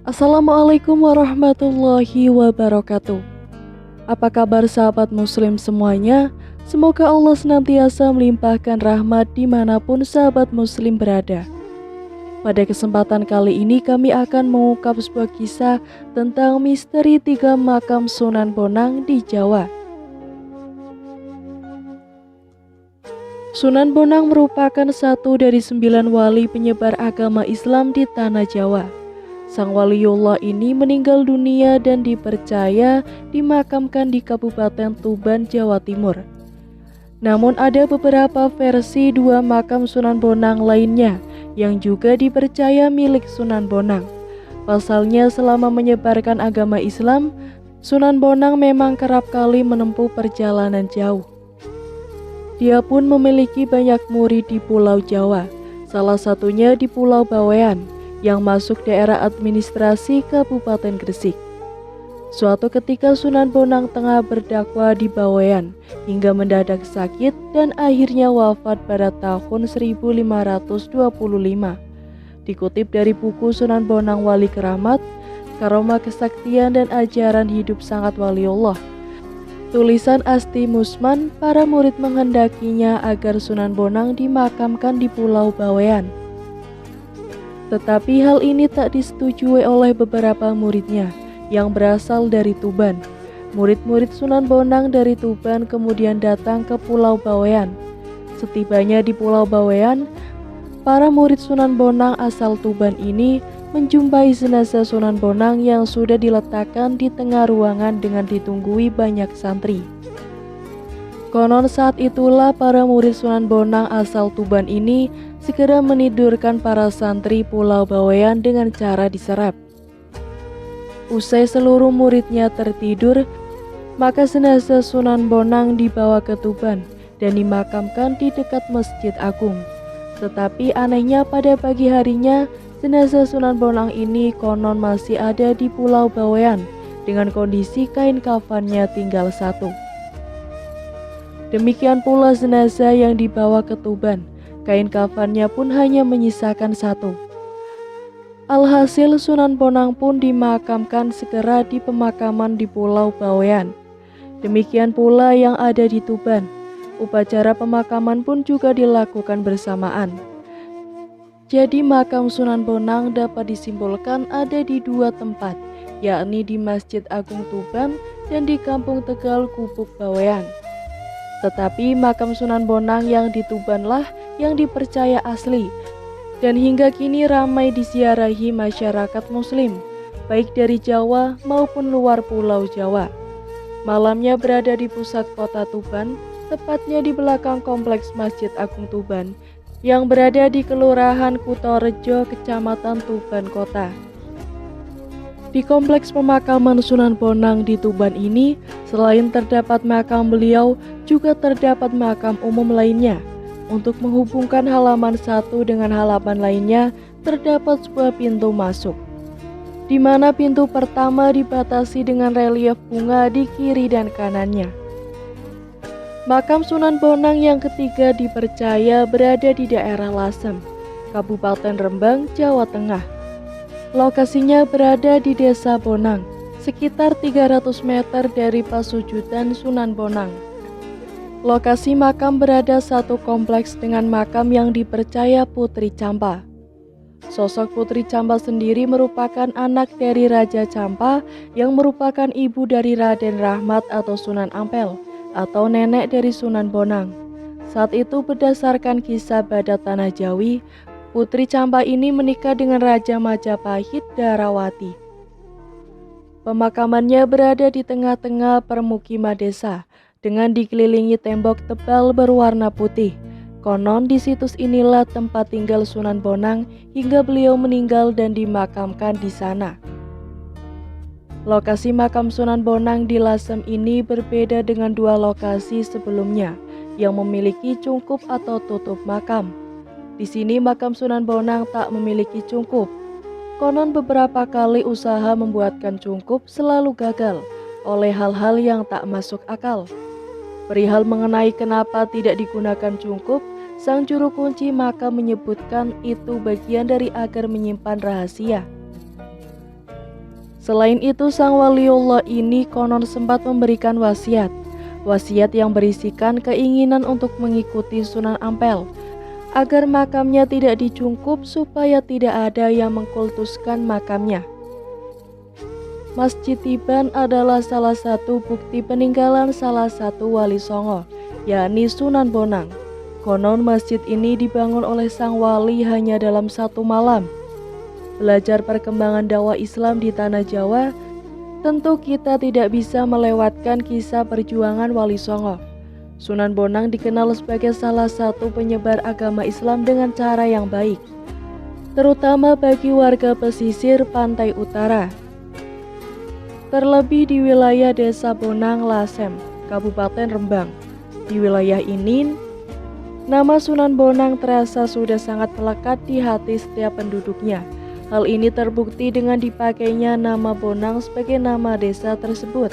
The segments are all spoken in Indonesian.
Assalamualaikum warahmatullahi wabarakatuh. Apa kabar sahabat muslim semuanya? Semoga Allah senantiasa melimpahkan rahmat dimanapun sahabat muslim berada. Pada kesempatan kali ini kami akan mengungkap sebuah kisah tentang misteri 3 makam Sunan Bonang di Jawa. Sunan Bonang merupakan satu dari 9 wali penyebar agama Islam di tanah Jawa. Sang waliullah ini meninggal dunia dan dipercaya dimakamkan di Kabupaten Tuban, Jawa Timur. Namun ada beberapa versi 2 makam Sunan Bonang lainnya yang juga dipercaya milik Sunan Bonang. Pasalnya selama menyebarkan agama Islam, Sunan Bonang memang kerap kali menempuh perjalanan jauh. Dia pun memiliki banyak murid di Pulau Jawa, salah satunya di Pulau Bawean, yang masuk daerah administrasi Kabupaten Gresik. Suatu ketika Sunan Bonang tengah berdakwah di Bawean hingga mendadak sakit dan akhirnya wafat pada tahun 1525. Dikutip dari buku Sunan Bonang Wali Keramat, Karomah Kesaktian dan Ajaran Hidup Sangat Waliullah, tulisan Asti Musman, para murid menghendakinya agar Sunan Bonang dimakamkan di Pulau Bawean. Tetapi hal ini tak disetujui oleh beberapa muridnya yang berasal dari Tuban. Murid-murid Sunan Bonang dari Tuban kemudian datang ke Pulau Bawean. Setibanya di Pulau Bawean, para murid Sunan Bonang asal Tuban ini menjumpai jenazah Sunan Bonang yang sudah diletakkan di tengah ruangan dengan ditunggui banyak santri. Konon saat itulah para murid Sunan Bonang asal Tuban ini segera menidurkan para santri Pulau Bawean dengan cara diserap. Usai seluruh muridnya tertidur, maka jenazah Sunan Bonang dibawa ke Tuban dan dimakamkan di dekat Masjid Agung. Tetapi anehnya pada pagi harinya, jenazah Sunan Bonang ini konon masih ada di Pulau Bawean dengan kondisi kain kafannya tinggal satu. Demikian pula jenazah yang dibawa ke Tuban, kain kafannya pun hanya menyisakan satu. Alhasil Sunan Bonang pun dimakamkan segera di pemakaman di Pulau Bawean. Demikian pula yang ada di Tuban. Upacara pemakaman pun juga dilakukan bersamaan. Jadi makam Sunan Bonang dapat disimpulkan ada di 2 tempat, yakni di Masjid Agung Tuban dan di Kampung Tegal Gubuk Bawean. Tetapi makam Sunan Bonang yang di Tubanlah yang dipercaya asli dan hingga kini ramai diziarahi masyarakat muslim, baik dari Jawa maupun luar Pulau Jawa. Malamnya berada di pusat kota Tuban, tepatnya di belakang kompleks Masjid Agung Tuban yang berada di Kelurahan Kutorejo, Kecamatan Tuban Kota. Di kompleks pemakaman Sunan Bonang di Tuban ini, selain terdapat makam beliau, juga terdapat makam umum lainnya. Untuk menghubungkan halaman satu dengan halaman lainnya, terdapat sebuah pintu masuk, di mana pintu pertama dibatasi dengan relief bunga di kiri dan kanannya. Makam Sunan Bonang yang ketiga dipercaya berada di daerah Lasem, Kabupaten Rembang, Jawa Tengah. Lokasinya berada di Desa Bonang, sekitar 300 meter dari pasujudan Sunan Bonang. Lokasi makam berada satu kompleks dengan makam yang dipercaya Putri Campa. Sosok Putri Campa sendiri merupakan anak dari Raja Campa yang merupakan ibu dari Raden Rahmat atau Sunan Ampel atau nenek dari Sunan Bonang. Saat itu berdasarkan kisah Badat Tanah Jawi, Putri Campa ini menikah dengan Raja Majapahit Darawati. Pemakamannya berada di tengah-tengah permukiman desa dengan dikelilingi tembok tebal berwarna putih. Konon di situs inilah tempat tinggal Sunan Bonang hingga beliau meninggal dan dimakamkan di sana. Lokasi makam Sunan Bonang di Lasem ini berbeda dengan 2 lokasi sebelumnya yang memiliki cungkup atau tutup makam. Di sini makam Sunan Bonang tak memiliki cungkup. Konon beberapa kali usaha membuatkan cungkup selalu gagal oleh hal-hal yang tak masuk akal. Perihal mengenai kenapa tidak digunakan cungkup, sang juru kunci makam menyebutkan itu bagian dari agar menyimpan rahasia. Selain itu, sang waliullah ini konon sempat memberikan wasiat yang berisikan keinginan untuk mengikuti Sunan Ampel, agar makamnya tidak dicungkup supaya tidak ada yang mengkultuskan makamnya. Masjid Tiban adalah salah satu bukti peninggalan salah satu wali Songo, yakni Sunan Bonang. Konon masjid ini dibangun oleh sang wali hanya dalam 1 malam. Belajar perkembangan dakwah Islam di tanah Jawa, tentu kita tidak bisa melewatkan kisah perjuangan Wali Songo. Sunan Bonang dikenal sebagai salah satu penyebar agama Islam dengan cara yang baik, terutama bagi warga pesisir pantai utara. Terlebih di wilayah Desa Bonang Lasem, Kabupaten Rembang. Di wilayah ini, nama Sunan Bonang terasa sudah sangat melekat di hati setiap penduduknya. Hal ini terbukti dengan dipakainya nama Bonang sebagai nama desa tersebut.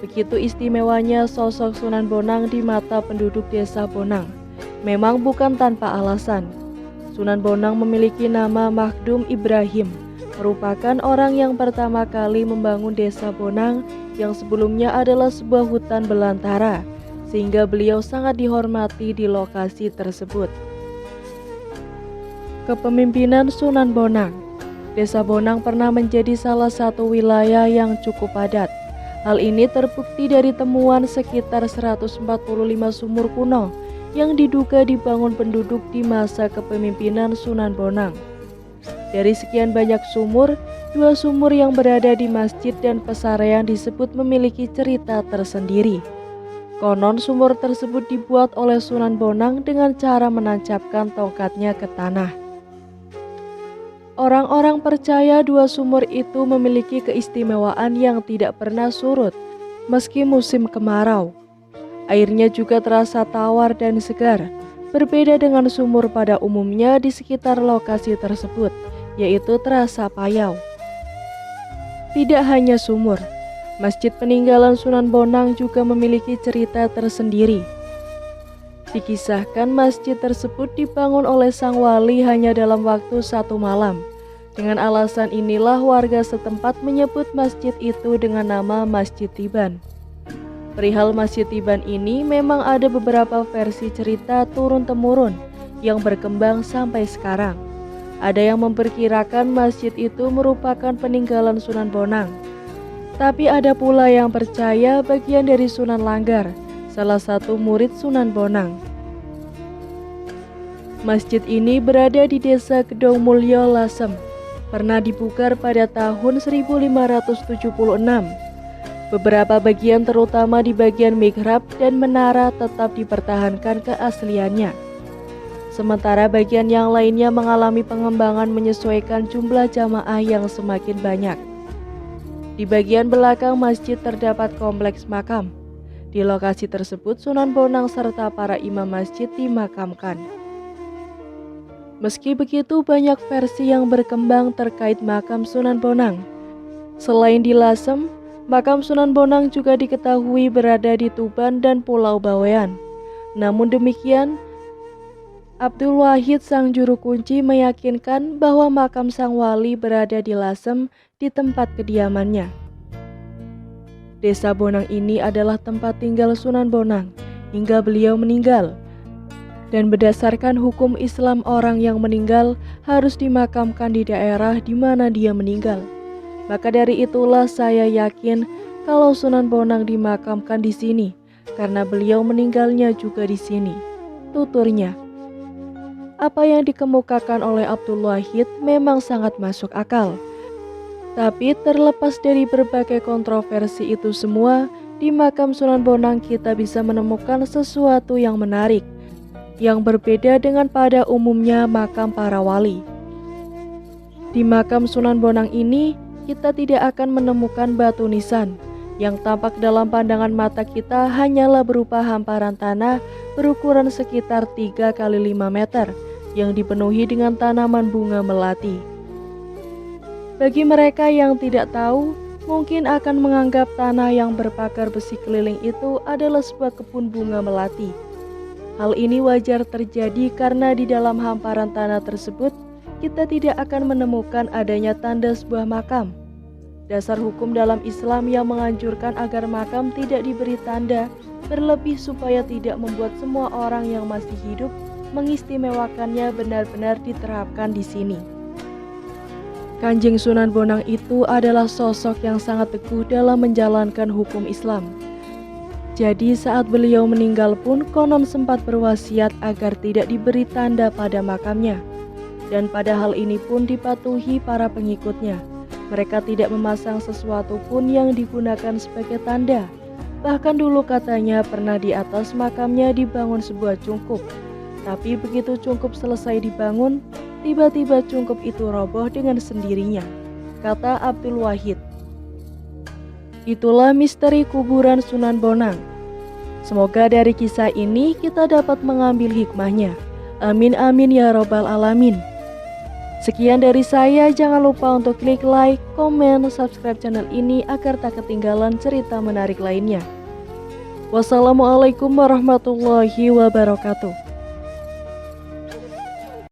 Begitu istimewanya sosok Sunan Bonang di mata penduduk desa Bonang. Memang bukan tanpa alasan. Sunan Bonang memiliki nama Makhdum Ibrahim, merupakan orang yang pertama kali membangun desa Bonang yang sebelumnya adalah sebuah hutan belantara, sehingga beliau sangat dihormati di lokasi tersebut. Kepemimpinan Sunan Bonang. Desa Bonang pernah menjadi salah satu wilayah yang cukup padat. Hal ini terbukti dari temuan sekitar 145 sumur kuno yang diduga dibangun penduduk di masa kepemimpinan Sunan Bonang. Dari sekian banyak sumur, 2 sumur yang berada di masjid dan pesarean disebut memiliki cerita tersendiri. Konon sumur tersebut dibuat oleh Sunan Bonang dengan cara menancapkan tongkatnya ke tanah. Orang-orang percaya 2 sumur itu memiliki keistimewaan yang tidak pernah surut, meski musim kemarau. Airnya juga terasa tawar dan segar, berbeda dengan sumur pada umumnya di sekitar lokasi tersebut, yaitu terasa payau. Tidak hanya sumur, masjid peninggalan Sunan Bonang juga memiliki cerita tersendiri. Dikisahkan masjid tersebut dibangun oleh sang wali hanya dalam waktu 1 malam. Dengan alasan inilah warga setempat menyebut masjid itu dengan nama Masjid Tiban. Perihal Masjid Tiban ini memang ada beberapa versi cerita turun-temurun yang berkembang sampai sekarang. Ada yang memperkirakan masjid itu merupakan peninggalan Sunan Bonang. Tapi ada pula yang percaya bagian dari Sunan Langgar, salah satu murid Sunan Bonang. Masjid ini berada di Desa Gedong Mulyo Lasem, pernah dibukar pada tahun 1576. Beberapa bagian terutama di bagian mihrab dan menara tetap dipertahankan keasliannya. Sementara bagian yang lainnya mengalami pengembangan menyesuaikan jumlah jamaah yang semakin banyak. Di bagian belakang masjid terdapat kompleks makam. Di lokasi tersebut Sunan Bonang serta para imam masjid dimakamkan. Meski begitu, banyak versi yang berkembang terkait makam Sunan Bonang. Selain di Lasem, makam Sunan Bonang juga diketahui berada di Tuban dan Pulau Bawean. Namun demikian, Abdul Wahid sang juru kunci meyakinkan bahwa makam sang wali berada di Lasem di tempat kediamannya. Desa Bonang ini adalah tempat tinggal Sunan Bonang hingga beliau meninggal. Dan berdasarkan hukum Islam, orang yang meninggal harus dimakamkan di daerah di mana dia meninggal. Maka dari itulah saya yakin kalau Sunan Bonang dimakamkan di sini, karena beliau meninggalnya juga di sini, tuturnya. Apa yang dikemukakan oleh Abdul Wahid memang sangat masuk akal. Tapi terlepas dari berbagai kontroversi itu semua, di makam Sunan Bonang kita bisa menemukan sesuatu yang menarik, yang berbeda dengan pada umumnya makam para wali. Di makam Sunan Bonang ini, kita tidak akan menemukan batu nisan. Yang tampak dalam pandangan mata kita hanyalah berupa hamparan tanah berukuran sekitar 3 x 5 meter yang dipenuhi dengan tanaman bunga melati. Bagi mereka yang tidak tahu, mungkin akan menganggap tanah yang berpagar besi keliling itu adalah sebuah kebun bunga melati. Hal ini wajar terjadi karena di dalam hamparan tanah tersebut kita tidak akan menemukan adanya tanda sebuah makam. Dasar hukum dalam Islam yang menganjurkan agar makam tidak diberi tanda berlebih supaya tidak membuat semua orang yang masih hidup mengistimewakannya benar-benar diterapkan di sini. Kanjeng Sunan Bonang itu adalah sosok yang sangat teguh dalam menjalankan hukum Islam. Jadi saat beliau meninggal pun konon sempat berwasiat agar tidak diberi tanda pada makamnya. Dan pada hal ini pun dipatuhi para pengikutnya. Mereka tidak memasang sesuatu pun yang digunakan sebagai tanda. Bahkan dulu katanya pernah di atas makamnya dibangun sebuah cungkup. Tapi begitu cungkup selesai dibangun, tiba-tiba cungkup itu roboh dengan sendirinya, kata Abdul Wahid. Itulah misteri kuburan Sunan Bonang. Semoga dari kisah ini kita dapat mengambil hikmahnya. Amin amin ya robbal alamin. Sekian dari saya, jangan lupa untuk klik like, komen, subscribe channel ini agar tak ketinggalan cerita menarik lainnya. Wassalamualaikum warahmatullahi wabarakatuh.